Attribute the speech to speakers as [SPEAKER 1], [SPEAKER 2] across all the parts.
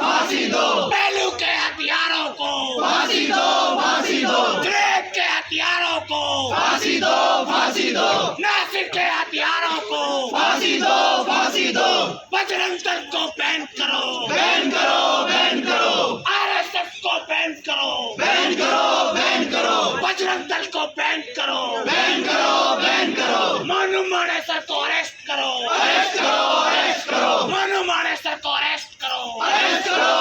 [SPEAKER 1] फांसी दो,
[SPEAKER 2] पहलू के हथियारों को
[SPEAKER 1] फांसी दो, फांसी दो,
[SPEAKER 2] जुनैद के हथियारों को
[SPEAKER 1] फांसी दो, फांसी दो,
[SPEAKER 2] नासिर के हथियारों को
[SPEAKER 1] फांसी दो, फांसी दो,
[SPEAKER 2] बजरंग दल को बैन करो,
[SPEAKER 1] बैन करो, बैन करो,
[SPEAKER 2] आरएसएस को बैन करो,
[SPEAKER 1] बैन करो, बैन करो,
[SPEAKER 2] बजरंग दल को बैन करो,
[SPEAKER 1] बैन करो, बैन करो,
[SPEAKER 2] मोनू मानेसर को अरेस्ट करो,
[SPEAKER 1] अरेस्ट करो, अरेस्ट करो,
[SPEAKER 2] मोनू मानेसर को अरेस्ट करो,
[SPEAKER 1] अरेस्ट करो,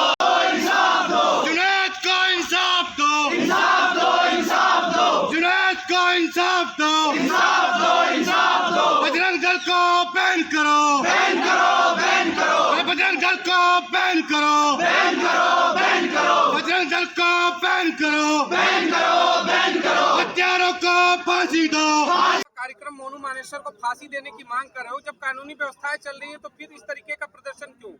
[SPEAKER 1] इंसाफ दो,
[SPEAKER 2] जुनैद को इंसाफ दो,
[SPEAKER 1] इंसाफ दो, इंसाफ दो,
[SPEAKER 2] जुनैद को इंसाफ दो,
[SPEAKER 1] इंसाफ दो, इंसाफ दो,
[SPEAKER 2] बजरंग दल को बैन करो,
[SPEAKER 1] बैन करो, बैन करो,
[SPEAKER 2] बजरंग दल को बैन करो,
[SPEAKER 1] बैन करो, बैन करो,
[SPEAKER 2] बजरंग दल को बैन करो,
[SPEAKER 1] बैन करो, बैन करो,
[SPEAKER 2] हत्यारों को फांसी दो।
[SPEAKER 3] कार्यक्रम मोनू मानेसर को फांसी देने की मांग कर रहे हो, जब कानूनी व्यवस्थाएं चल रही है तो फिर इस तरीके का प्रदर्शन क्यों?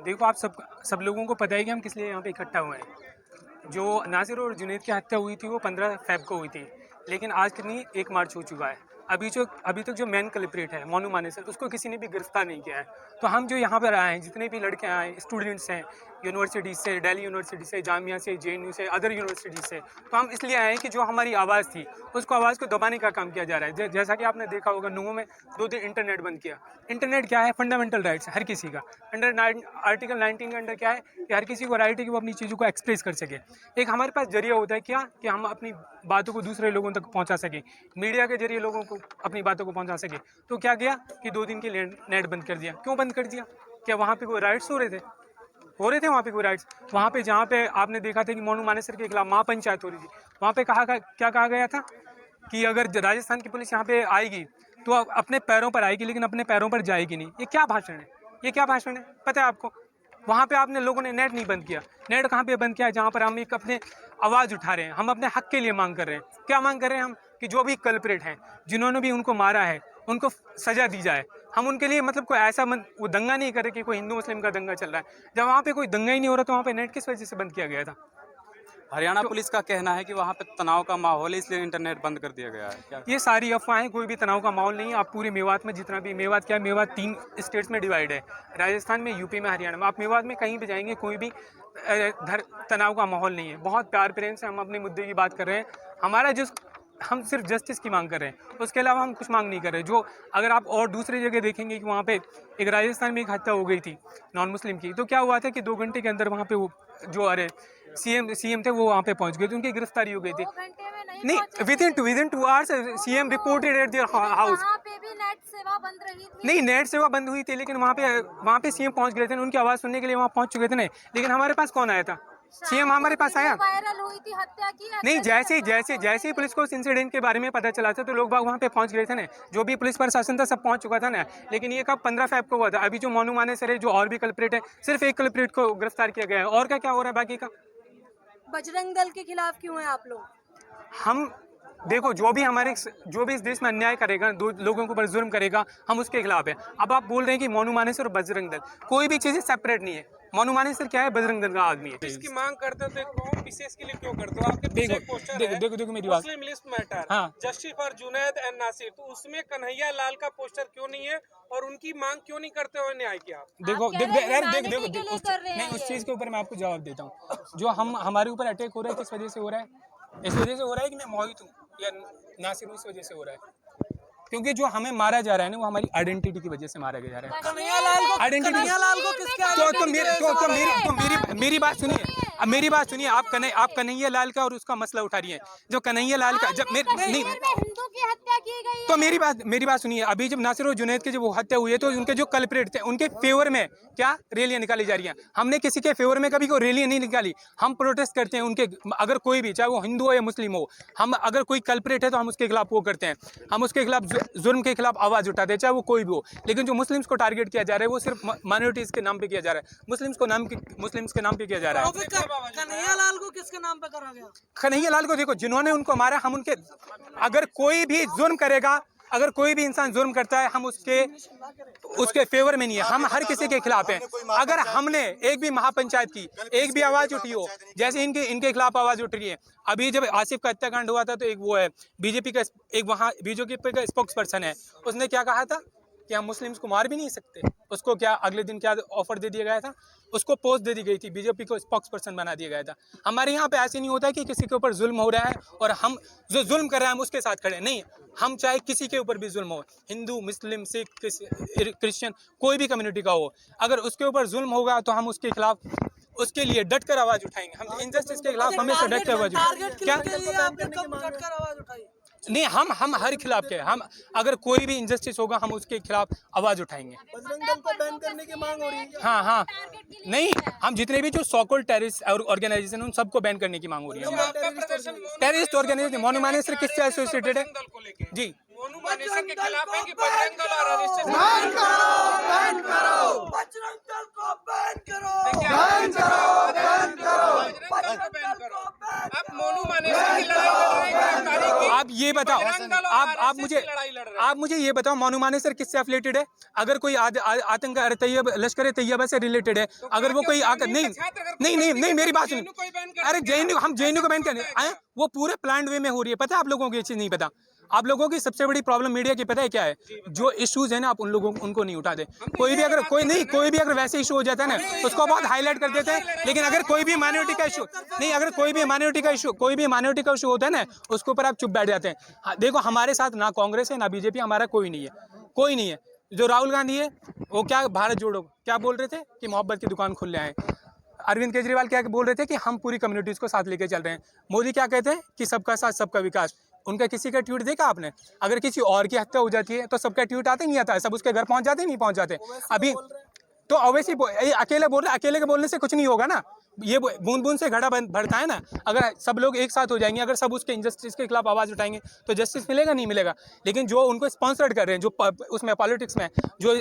[SPEAKER 4] देखो, आप सब लोगों को पता है कि हम किस लिए यहाँ पे इकट्ठा हुए हैं। जो नासिर और जुनैद की हत्या हुई थी वो 15 फ़रवरी को हुई थी, लेकिन आज कितनी 1 मार्च हो चुका है। अभी तक जो मेन कल्प्रेट है मोनू मानेसर, उसको किसी ने भी गिरफ्तार नहीं किया है। तो हम जो यहाँ पर आए हैं, जितने भी लड़के आए हैं, स्टूडेंट्स हैं यूनिवर्सिटी से, दिल्ली यूनिवर्सिटी से, जामिया से, JNU से, अदर यूनिवर्सिटी से, तो हम इसलिए आए हैं कि जो हमारी आवाज़ थी उसको आवाज़ को दबाने का काम किया जा रहा है। जैसा कि आपने देखा होगा, नुंगो में 2 दिन इंटरनेट बंद किया। इंटरनेट क्या है? फंडामेंटल राइट्स हर किसी का। आर्टिकल 19 के अंडर क्या है कि हर किसी को राइट है कि वो अपनी चीज़ों को एक्सप्रेस कर सके। एक हमारे पास जरिया होता है क्या कि हम अपनी बातों को दूसरे लोगों तक पहुँचा सकें, मीडिया के जरिए लोगों को अपनी बातों को पहुँचा सके। तो क्या किया कि 2 दिन के लिए नेट बंद कर दिया। क्यों बंद कर दिया? क्या वहाँ पे कोई राइट्स हो रहे थे वहाँ पे कोई राइट्स? वहाँ पे जहाँ पे आपने देखा था कि मोनू मानेसर के खिलाफ महापंचायत हो रही थी, वहाँ पे क्या कहा गया था कि अगर राजस्थान की पुलिस यहाँ पे आएगी तो अपने पैरों पर आएगी, लेकिन अपने पैरों पर जाएगी नहीं। ये क्या भाषण है? ये क्या भाषण है? पता है आपको? वहाँ पे आपने लोगों ने नेट नहीं बंद किया। नेट कहाँ पे बंद किया है? जहाँ पर हम एक अपने आवाज़ उठा रहे हैं, हम अपने हक के लिए मांग कर रहे हैं। क्या मांग कर रहे हैं हम? कि जो भी कल्प्रेट हैं, जिन्होंने भी उनको मारा है, उनको सज़ा दी जाए। हम उनके लिए मतलब कोई ऐसा वो दंगा नहीं करे कि कोई हिंदू मुस्लिम का दंगा चल रहा है। जब वहाँ पे कोई दंगा ही नहीं हो रहा तो वहाँ पे नेट किस वजह से बंद किया गया था?
[SPEAKER 5] हरियाणा पुलिस का कहना है कि वहाँ पे तनाव का माहौल है, इसलिए इंटरनेट बंद कर दिया गया है। क्या
[SPEAKER 4] ये सारी अफवाहें, कोई भी तनाव का माहौल नहीं है। आप पूरे मेवात में जितना भी, मेवात क्या है, मेवात 3 स्टेट्स में डिवाइड है, राजस्थान में, यूपी में, हरियाणा में। आप मेवात में कहीं भी जाएंगे, कोई भी तनाव का माहौल नहीं है। बहुत प्यार प्रेम से हम अपने मुद्दे की बात कर रहे हैं। हम सिर्फ जस्टिस की मांग कर रहे हैं, उसके अलावा हम कुछ मांग नहीं कर रहे। जो अगर आप और दूसरी जगह देखेंगे कि वहाँ पे एक राजस्थान में एक हत्या हो गई थी नॉन मुस्लिम की, तो क्या हुआ था कि 2 घंटे के अंदर वहाँ पे वो जो सीएम थे वो वहाँ पे पहुँच गए थे, उनकी गिरफ्तारी हो गई थी। नहीं, within 2 hours CM reported eight their house.
[SPEAKER 6] Net सेवा बंद रही थी।
[SPEAKER 4] नहीं, नेट सेवा बंद हुई थी, लेकिन वहाँ पे सीएम पहुँच गए थे, उनकी आवाज़ सुनने के लिए वहाँ पहुँच चुके थे। नहीं, लेकिन हमारे पास कौन आया था? सीएम हमारे पास आया?
[SPEAKER 6] वायरल हुई थी हत्या की।
[SPEAKER 4] नहीं, जैसे ही पुलिस को इस इंसिडेंट के बारे में पता चला था तो लोग बाग वहाँ पे पहुँच गए थे ना। जो भी पुलिस प्रशासन था सब पहुँच चुका था ना। लेकिन ये कब? 15 फ़रवरी को हुआ था। अभी जो मोनू मानेसर है, जो और भी कल्प्रेट है, सिर्फ एक कल्प्रेट को गिरफ्तार किया गया है। और क्या हो रहा है बाकी का?
[SPEAKER 6] बजरंग दल के खिलाफ क्यों है आप लोग?
[SPEAKER 4] हम देखो, जो भी इस देश में अन्याय करेगा, 2 लोगों के ऊपर जुल्म करेगा, हम उसके खिलाफ है। अब आप बोल रहे हैं कि मोनू मानेसर और बजरंग दल, कोई भी चीज़ें सेपरेट नहीं है। मोनू मानेसर क्या है? बजरंग दल का आदमी है।
[SPEAKER 3] इसकी मांग करते हो तो कौन विशेष के लिए क्यों करते हो? आपके पीछे एक पोस्टर है,
[SPEAKER 4] देखो मेरी बात।
[SPEAKER 3] मुस्लिम लिस्ट मैटर,
[SPEAKER 4] हाँ।
[SPEAKER 3] Justice for Junaid and Nasir, तो उसमें कन्हैया लाल का पोस्टर क्यों नहीं है और उनकी मांग क्यों नहीं करते हुए न्याय की आप?
[SPEAKER 4] देखो,
[SPEAKER 6] नहीं,
[SPEAKER 4] उस चीज़ के ऊपर मैं आपको जवाब देता हूँ। जो हमारे ऊपर अटैक हो रहा है, किस वजह से हो रहा है? इस वजह से हो रहा है कि मैं मोहित हूँ या नासिर हूँ, इस वजह से हो रहा है। क्योंकि जो हमें मारा जा रहा है ना, वो हमारी आइडेंटिटी की वजह से मारा जा रहा है। मेरी बात सुनिए। अब मेरी बात सुनिए। आप कन्हैया लाल का और उसका मसला उठा रही हैं। जो कन्हैया लाल का जब नहीं,
[SPEAKER 6] हिंदू की हत्या की गई
[SPEAKER 4] तो मेरी बात सुनिए। अभी जब नासिर और जुनैद की जब वो हत्या हुई है तो उनके जो कल्प्रेट थे उनके फेवर में क्या रैलियां निकाली जा रही हैं। हमने किसी के फेवर में कभी कोई रैलियां नहीं निकाली। हम प्रोटेस्ट करते हैं उनके, अगर कोई भी, चाहे वो हिंदू हो या मुस्लिम हो, हम अगर कोई कल्प्रेट है तो हम उसके खिलाफ वो करते हैं, हम उसके खिलाफ जुर्म के खिलाफ आवाज़ उठाते हैं, चाहे वो कोई भी हो। लेकिन जो मुस्लिम्स को टारगेट किया जा रहा है वो सिर्फ माइनॉरिटीज़ के नाम पे किया जा रहा है, मुस्लिम्स के नाम पे किया जा रहा है।
[SPEAKER 6] कन्हैया लाल को किसके नाम पे करा गया?
[SPEAKER 4] कन्हैया लाल को देखो, जिन्होंने उनको मारा, हम उनके, अगर कोई भी जुर्म करेगा, अगर कोई भी इंसान जुर्म करता है, हम उसके फेवर में नहीं है। हम हर किसी के खिलाफ हैं। अगर हमने एक भी महापंचायत की, एक भी आवाज़ उठी हो, जैसे इनके खिलाफ आवाज़ उठ रही है। अभी जब आसिफ का हत्याकांड हुआ था तो एक वो है बीजेपी का, एक वहाँ बीजेपी का स्पोक्स पर्सन है, उसने क्या कहा था कि हम मुस्लिम्स को मार भी नहीं सकते? उसको क्या अगले दिन क्या ऑफर दे दिया गया था? उसको पोस्ट दे दी गई थी, बीजेपी को स्पोक्स पर्सन बना दिया गया था। हमारे यहाँ पे ऐसे नहीं होता है कि किसी के ऊपर जुल्म हो रहा है और हम जो जुल्म कर रहे हैं हम उसके साथ खड़े हैं। नहीं, हम चाहे किसी के ऊपर भी जुल्म हो, हिंदू, मुस्लिम, सिख, क्रिश्चियन, कोई भी कम्युनिटी का हो, अगर उसके ऊपर जुल्म होगा तो हम उसके खिलाफ, उसके लिए डट कर आवाज़ उठाएंगे। हम इनजस्टिस के खिलाफ हमेशा डट कर आवाज़ उठाएंगे। क्या नहीं, हम हर खिलाफ के, हम अगर कोई भी इनजस्टिस होगा हम उसके खिलाफ आवाज़ उठाएंगे।
[SPEAKER 7] बजरंग दल को बैन करने की मांग हो रही है।
[SPEAKER 4] हाँ, नहीं, हम जितने भी जो सॉकॉल टेररिस्ट ऑर्गेनाइजेशन उन सबको बैन करने की मांग हो रही है। टेररिस्ट ऑर्गेनाइजेशन मोनू मानेसर किससे एसोसिएटेड है? जी,
[SPEAKER 3] मोनू मानेसर के खिलाफ है कि बजरंग दल और आरएसएस?
[SPEAKER 1] बैन करो
[SPEAKER 7] बजरंग दल को बैन करो।
[SPEAKER 1] बैन करो बैन करो
[SPEAKER 3] बजरंग दल को बैन करो। आप मोनू मानेसर की लड़ाई लड़ रहे हैं, गिरफ्तारी की।
[SPEAKER 4] आप ये बताओ,
[SPEAKER 3] बजरंग दल और
[SPEAKER 4] आप
[SPEAKER 3] आरएसएस
[SPEAKER 4] मुझे
[SPEAKER 3] की लड़ाई लड़ रहे हैं।
[SPEAKER 4] आप मुझे ये बताओ, मोनू मानेसर किससे एफिलिएटेड है? अगर कोई आतंक लश्कर तैयबा से रिलेटेड है, अगर वो कोई आकर नहीं, मेरी बात सुनिए। अरे जेएनयू, हम जेएनयू को बैन करें, वो पूरे प्लान्ड वे में हो रही है। पता है आप लोगों को ये चीज़ नहीं पता? आप लोगों की सबसे बड़ी प्रॉब्लम मीडिया की पता है क्या है? जो इश्यूज है ना, आप उनको नहीं उठाते। कोई भी अगर वैसे इशू हो जाता है ना, उसको बहुत हाईलाइट कर देते हैं। लेकिन अगर कोई भी माइनॉरिटी का इशू नहीं, अगर कोई भी माइनॉरिटी का इशू होता है ना, उसके ऊपर आप चुप बैठ जाते हैं। देखो, हमारे साथ ना कांग्रेस है ना बीजेपी, हमारा कोई नहीं है। जो राहुल गांधी है वो क्या भारत जोड़ो क्या बोल रहे थे कि मोहब्बत की दुकान खुल आए। अरविंद केजरीवाल क्या बोल रहे थे कि हम पूरी कम्युनिटीज़ को साथ लेके चल रहे हैं। मोदी क्या कहते हैं कि सबका साथ सबका विकास। उनका किसी का ट्वीट देखा आपने? अगर किसी और की हत्या हो जाती है तो सबका ट्वीट आता ही नहीं आता है, सब उसके घर पहुंच जाते नहीं पहुंच जाते। अभी तो ऑब्वियसली अकेले बोल रहे, अकेले के बोलने से कुछ नहीं होगा ना। ये बूंद बूंद से घड़ा भरता है ना। अगर सब लोग एक साथ हो जाएंगे, अगर सब उसके इनजस्टिस के खिलाफ आवाज़ उठाएंगे तो जस्टिस मिलेगा नहीं मिलेगा। लेकिन जो उनको स्पॉन्सर्ड कर रहे हैं, जो उसमें पॉलिटिक्स में, जो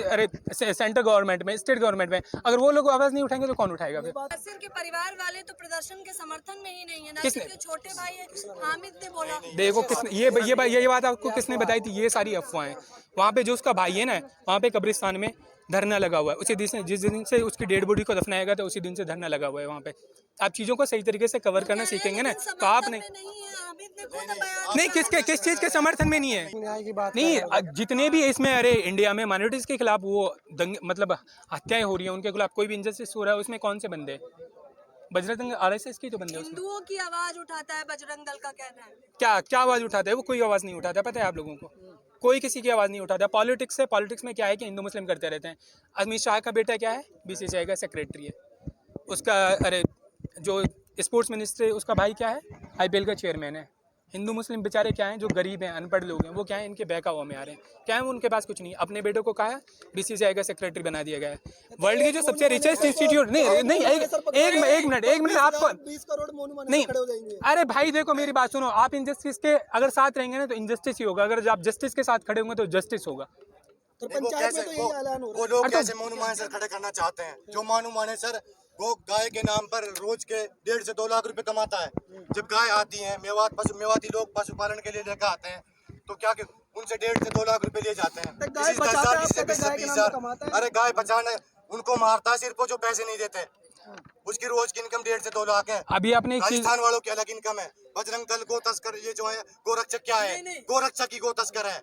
[SPEAKER 4] सेंट्रल गवर्नमेंट में, स्टेट गवर्नमेंट में, अगर वो लोग आवाज़ नहीं उठाएंगे तो कौन उठाएगा फिर?
[SPEAKER 6] नासिर के परिवार वाले तो प्रदर्शन के समर्थन में ही नहीं है। नासिर के छोटे भाई हामिद ने बोला।
[SPEAKER 4] देखो, किसने ये बात आपको किसने बताई थी? ये सारी अफवाहें। वहाँ पे जो उसका भाई है ना, वहाँ पे कब्रिस्तान में धरना लगा हुआ है। उसी दिन से, जिस दिन से उसकी डेड बॉडी को दफनाया गया था, उसी दिन से धरना लगा हुआ है वहाँ पे। आप चीज़ों को सही तरीके से कवर करना सीखेंगे ना तो आप नहीं, किस चीज़ के समर्थन में नहीं है। नहीं, जितने भी इसमें, अरे इंडिया में माइनॉरिटीज़ के खिलाफ वो मतलब हत्याएं हो रही हैं, उनके खिलाफ कोई भी इंजस्टिस हो रहा है, उसमें कौन से बंदे? बजरंग आरएसएस की तो बंदे।
[SPEAKER 6] हिंदुओं की आवाज उठाता है बजरंग दल का कहना है।
[SPEAKER 4] क्या आवाज़ उठाता है वो? कोई आवाज़ नहीं उठाता। पता है आप लोगों को, कोई किसी की आवाज़ नहीं उठाता। पॉलिटिक्स में क्या है कि हिंदू मुस्लिम करते रहते हैं। अमित शाह का बेटा क्या है? बीसीसीआई का सेक्रेटरी है। उसका जो स्पोर्ट्स मिनिस्टर है उसका भाई क्या है? आईपीएल का चेयरमैन है। हिंदू मुस्लिम बेचारे क्या हैं, जो गरीब हैं, अनपढ़ लोग हैं, वो क्या है, इनके बहकावा में आ रहे हैं। क्या है, उनके पास कुछ नहीं। अपने बेटों को कहा है बीसीसीआई का सेक्रेटरी बना दिया गया है। वर्ल्ड की जो सबसे रिचेस्ट इंस्टीट्यूट, नहीं, एक मिनट आपको
[SPEAKER 7] 20 करोड़ मोनू मानेसर
[SPEAKER 4] नहीं,
[SPEAKER 7] खड़े हो जाएंगे।
[SPEAKER 4] अरे भाई देखो मेरी बात सुनो। आप इनजस्टिस के अगर साथ रहेंगे ना तो इनजस्टिस ही होगा। अगर आप जस्टिस के साथ खड़े होंगे तो जस्टिस होगा।
[SPEAKER 7] तो पंचायत में तो यही ऐलान हो रहा
[SPEAKER 8] वो लोग कैसे मोनू मानेसर खड़े करना चाहते हैं? जो मोनू मानेसर वो गाय के नाम पर रोज के 1.5 से 2 लाख रुपए कमाता है। जब गाय आती है, मेवाती लोग पशुपालन के लिए लेकर आते हैं, तो क्या उनसे 1.5 से 2 लाख रुपए लिए जाते हैं।
[SPEAKER 7] गाय बचाता है, आपको तो गाय के नाम पे कमाता है।
[SPEAKER 8] अरे गाय बचाने उनको मारता है सिर्फ, वो जो पैसे नहीं देते। उसकी रोज की इनकम 1.5 से 2 लाख है।
[SPEAKER 4] अभी आपने
[SPEAKER 8] राजस्थान वालों की अलग इनकम है। बजरंग दल गो तस्कर, ये जो है गोरक्षक क्या है? गोरक्षक की गो तस्कर है।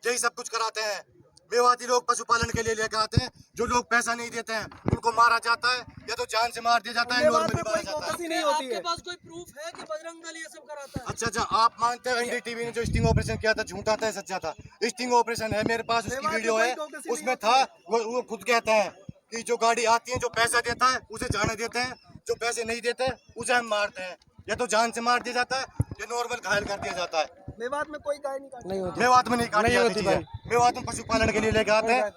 [SPEAKER 8] यही सब कुछ कराते हैं। मेवाती लोग पशुपालन के लिए लेकर आते हैं, जो लोग पैसा नहीं देते हैं उनको मारा जाता है, या तो जान से मार दिया जाता है, नॉर्मली मारा जाता है।
[SPEAKER 7] नहीं होती है।
[SPEAKER 6] आपके पास कोई प्रूफ है कि बजरंग दल ये सब कराता है?
[SPEAKER 8] अच्छा, आप मानते हैं एनडीटीवी ने जो स्टिंग ऑपरेशन किया था झूठा था सच्चा था? स्टिंग ऑपरेशन है मेरे पास, उसकी वीडियो है, उसमें था। वो खुद कहते हैं कि जो गाड़ी आती है, जो पैसा देता है उसे जाने देते हैं, जो पैसे नहीं देते उसे हम मारते हैं। या तो जान से मार दिया जाता है या नॉर्मल घायल कर दिया जाता है।
[SPEAKER 7] मेवात में कोई गाय नहीं होती।
[SPEAKER 8] मेवात में नहीं काटी जाती है। मेवात में पशुपालन के लिए लेकर आते हैं।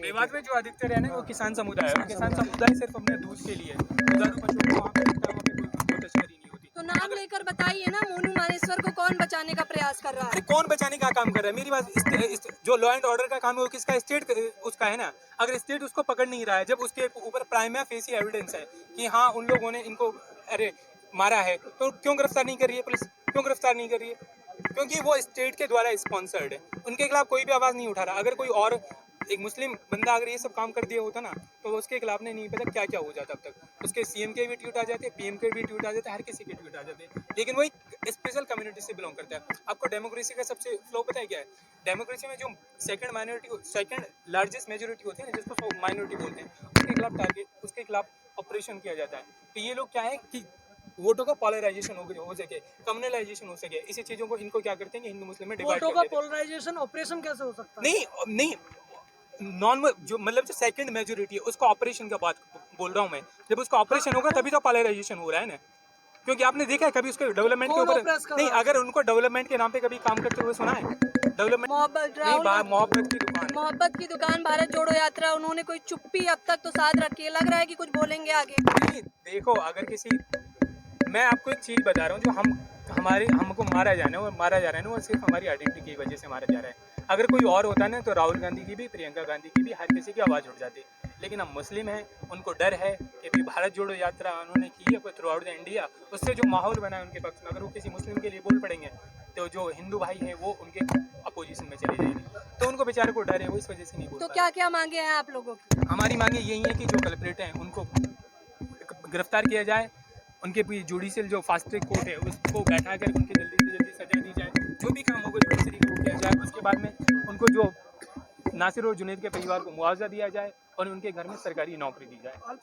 [SPEAKER 4] मेवात में जो अधिकतर है ना वो किसान समुदाय है। किसान समुदाय सिर्फ अपने दूध के लिए, दुधारू पशुओं को वहाँ पे रखता है, वहाँ पे कोई तस्करी नहीं होती।
[SPEAKER 6] तो नाम लेकर बताइए ना, मोनू मानेसर को कौन बचाने का प्रयास कर रहा है?
[SPEAKER 4] अरे कौन बचाने का काम कर रहा है? मेरी बात, जो लॉ एंड ऑर्डर का काम है वो किसका? स्टेट उसका है ना। अगर स्टेट उसको पकड़ नहीं रहा है, जब उसके ऊपर प्राइमा फेसी एविडेंस है कि हाँ उन लोगों ने इनको मारा है, तो क्यों गिरफ्तार नहीं कर रही है पुलिस? क्यों गिरफ्तार नहीं कर रही है? क्योंकि वो स्टेट के द्वारा स्पॉन्सर्ड है। उनके खिलाफ कोई भी आवाज़ नहीं उठा रहा। अगर कोई और एक मुस्लिम बंदा अगर ये सब काम कर दिया होता ना तो उसके खिलाफ नहीं पता क्या क्या हो जाता अब तक। उसके सीएम के भी ट्वीट आ जाते, पीएम के भी ट्वीट आ जाते, हर किसी के ट्वीट आ जाते। लेकिन वही स्पेशल कम्युनिटी से बिलोंग करता है। आपको डेमोक्रेसी का सबसे फ्लो पता है क्या है? डेमोक्रेसी में जो सेकंड लार्जेस्ट मेजोरिटी होती है ना, जिसको माइनॉरिटी बोलते हैं, उसके खिलाफ ऑपरेशन किया जाता है। तो ये लोग क्या है कि वोटों का पोलराइजेशन हो सके, कम्युनलाइजेशन हो सके, इसी चीज़ों को इनको क्या करते हैं कि हिंदू मुस्लिम में डिवाइड
[SPEAKER 7] वोटों
[SPEAKER 4] कर
[SPEAKER 7] का
[SPEAKER 4] देते हैं।
[SPEAKER 7] पोलराइजेशन ऑपरेशन कैसे हो सकता है?
[SPEAKER 4] नहीं जो मतलब जो सेकंड मेजोरिटी है उसका ऑपरेशन का बात बोल रहा हूँ मैं। जब उसका ऑपरेशन होगा तभी तो पोलराइजेशन हो रहा है ना, क्योंकि आपने देखा है कभी उसके डेवलपमेंट के
[SPEAKER 7] कौन
[SPEAKER 4] ऊपर
[SPEAKER 7] oppress कर
[SPEAKER 4] नहीं,
[SPEAKER 7] रहा है?
[SPEAKER 4] अगर उनको डेवलपमेंट के नाम पे कभी काम करते हुए सुना है? डेवलपमेंट
[SPEAKER 6] मोहब्बत
[SPEAKER 4] नहीं,
[SPEAKER 6] राहुल
[SPEAKER 4] मोहब्बत की दुकान है।
[SPEAKER 6] मोहब्बत की दुकान, भारत जोड़ो यात्रा, उन्होंने कोई चुप्पी अब तक तो साथ रखी है, लग रहा है कि कुछ बोलेंगे आगे।
[SPEAKER 4] नहीं, देखो अगर किसी, मैं आपको एक चीज़ बता रहा हूँ, जो हमको मारा जा रहा है ना, वो सिर्फ हमारी आइडेंटिटी की वजह से मारा जा रहा है। अगर कोई और होता ना तो राहुल गांधी की भी, प्रियंका गांधी की भी, हर किसी की आवाज़ उठ जाती। लेकिन हम मुस्लिम हैं, उनको डर है कि भी भारत जोड़ो यात्रा उन्होंने की है थ्रू आउट द इंडिया, उससे जो माहौल बना है उनके पक्ष में, अगर वो किसी मुस्लिम के लिए बोल पड़ेंगे तो जो हिंदू भाई हैं वो उनके अपोजिशन में चले जाएंगे, तो उनको बेचारे को डर है, वो इस वजह से नहीं बोल
[SPEAKER 6] तो
[SPEAKER 4] पा
[SPEAKER 6] क्या क्या मांगे हैं आप लोगों की?
[SPEAKER 4] रहे। हमारी मांगे यही है कि जो कल्प्रेट हैं उनको गिरफ्तार किया जाए, उनके भी जुडिशियल जो फास्ट ट्रैक कोर्ट है उसको बैठा कर उनकी जल्दी से जल्दी सजा दी जाए, जो भी काम होगा जुडिशरी को किया जाए। उसके बाद में उनको जो नासिर और जुनैद के परिवार को मुआवजा दिया जाए और उनके घर में सरकारी नौकरी दी जाए।